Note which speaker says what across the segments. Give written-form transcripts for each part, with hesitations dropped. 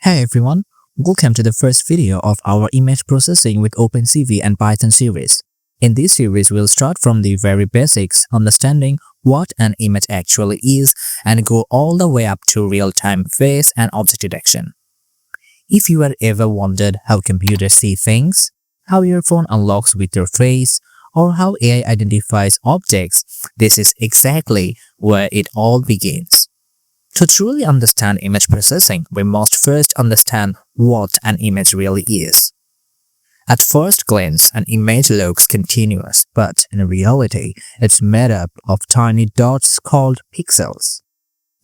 Speaker 1: Hey everyone, welcome to the first video of our image processing with OpenCV and Python series. In this series, we'll start from the very basics, understanding what an image actually is, and go all the way up to real-time face and object detection. If you have ever wondered how computers see things, how your phone unlocks with your face, or how AI identifies objects, this is exactly where it all begins. To truly understand image processing, we must first understand what an image really is. At first glance, an image looks continuous, but in reality, it's made up of tiny dots called pixels.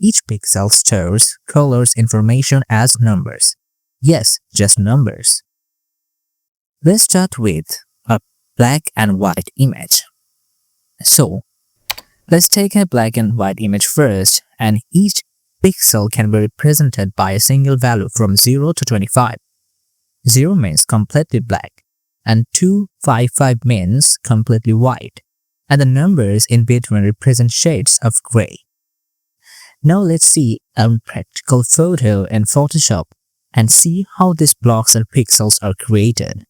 Speaker 1: Each pixel stores colors information as numbers. Yes, just numbers. Let's start with a black and white image. So, let's take a black and white image first, and each pixel can be represented by a single value from 0 to 25. 0 means completely black, and 255 means completely white, and the numbers in between represent shades of gray. Now let's see a practical photo in Photoshop and see how these blocks and pixels are created.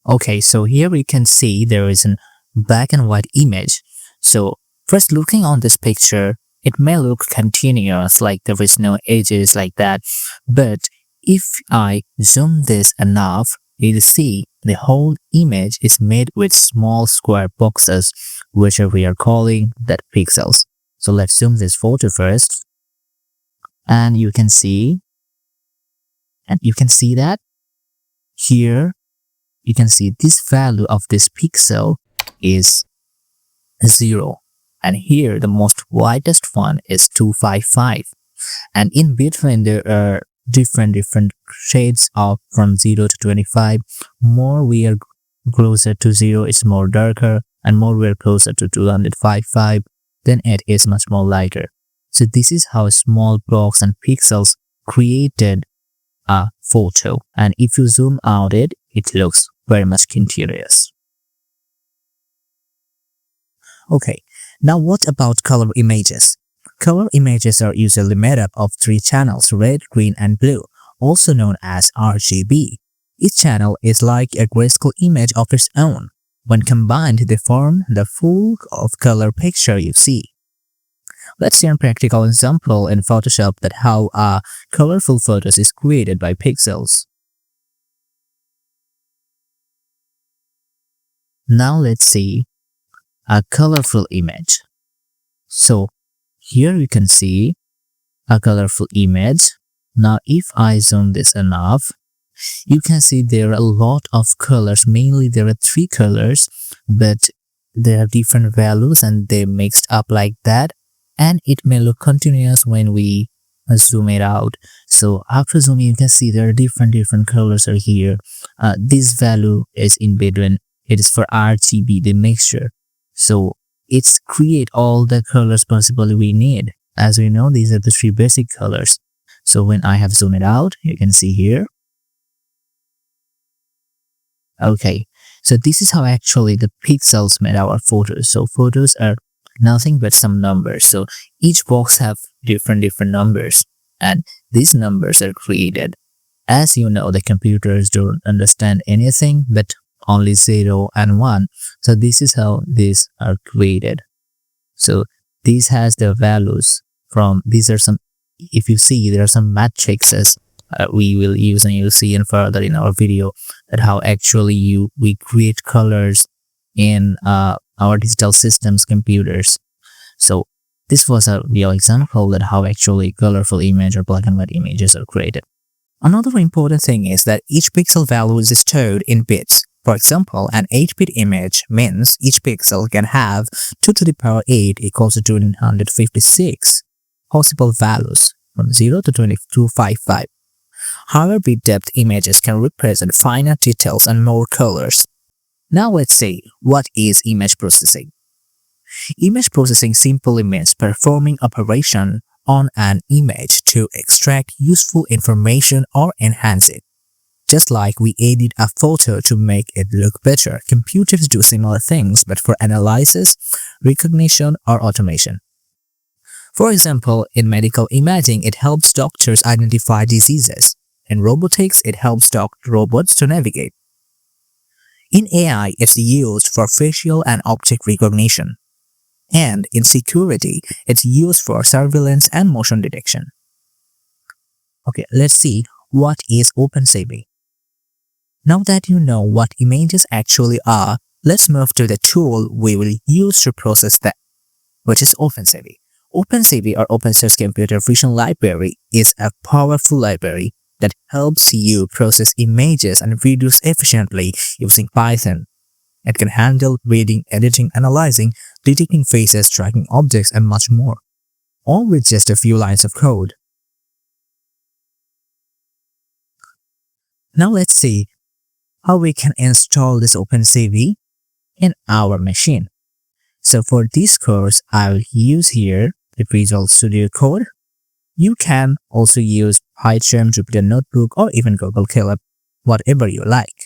Speaker 1: Okay, so here we can see there is a black and white image. So first, looking on this picture, it may look continuous, like there is no edges like that, but if I zoom this enough, you'll see the whole image is made with small square boxes, which we are calling that pixels. So let's zoom this photo first, and you can see that here you can see this value of this pixel is 0. And here, the most widest one is 255. And in between, there are different shades of from 0 to 25. More we are closer to 0, it's more darker. And more we are closer to 255, then it is much more lighter. So this is how small blocks and pixels created a photo. And if you zoom out it looks very much continuous. Okay. Now what about color images? Color images are usually made up of 3 channels, red, green, and blue, also known as RGB. Each channel is like a grayscale image of its own. When combined, they form the full of color picture you see. Let's see a practical example in Photoshop that how a colorful photos is created by pixels. Now let's see a colorful image. So here you can see a colorful image. Now if I zoom this enough, you can see there are a lot of colors. Mainly there are 3 colors, but there are different values and they mixed up like that, and it may look continuous when we zoom it out. So after zooming, you can see there are different colors are here. This value is in between. It is for RGB, the mixture. So it's create all the colors possibly we need. As we know, these are the 3 basic colors. So when I have zoomed it out, you can see here. Okay, so this is how actually the pixels made our photos. So photos are nothing but some numbers. So each box have different numbers, and these numbers are created. As you know, the computers don't understand anything but only 0 and 1. So this is how these are created. So these has the values from, these are some, if you see, there are some matrices we will use, and you'll see in further in our video that how actually we create colors in our digital systems computers. So this was a real example that how actually colorful image or black and white images are created. Another important thing is that each pixel value is stored in bits. For example, an 8-bit image means each pixel can have 2 to the power 8 equals to 256 possible values from 0 to 255. Higher bit depth images can represent finer details and more colors. Now let's see, what is image processing? Image processing simply means performing operation on an image to extract useful information or enhance it. Just like we edit a photo to make it look better, computers do similar things but for analysis, recognition, or automation. For example, in medical imaging, it helps doctors identify diseases. In robotics, it helps talk to robots to navigate. In AI, it's used for facial and object recognition. And in security, it's used for surveillance and motion detection. Okay, let's see what is OpenCV. Now that you know what images actually are, let's move to the tool we will use to process them, which is OpenCV. OpenCV, or Open Source Computer Vision Library, is a powerful library that helps you process images and videos efficiently using Python. It can handle reading, editing, analyzing, detecting faces, tracking objects, and much more, all with just a few lines of code. Now let's see how we can install this OpenCV in our machine. So for this course, I'll use here the Visual Studio Code. You can also use PyCharm, Jupyter Notebook, or even Google Colab, whatever you like.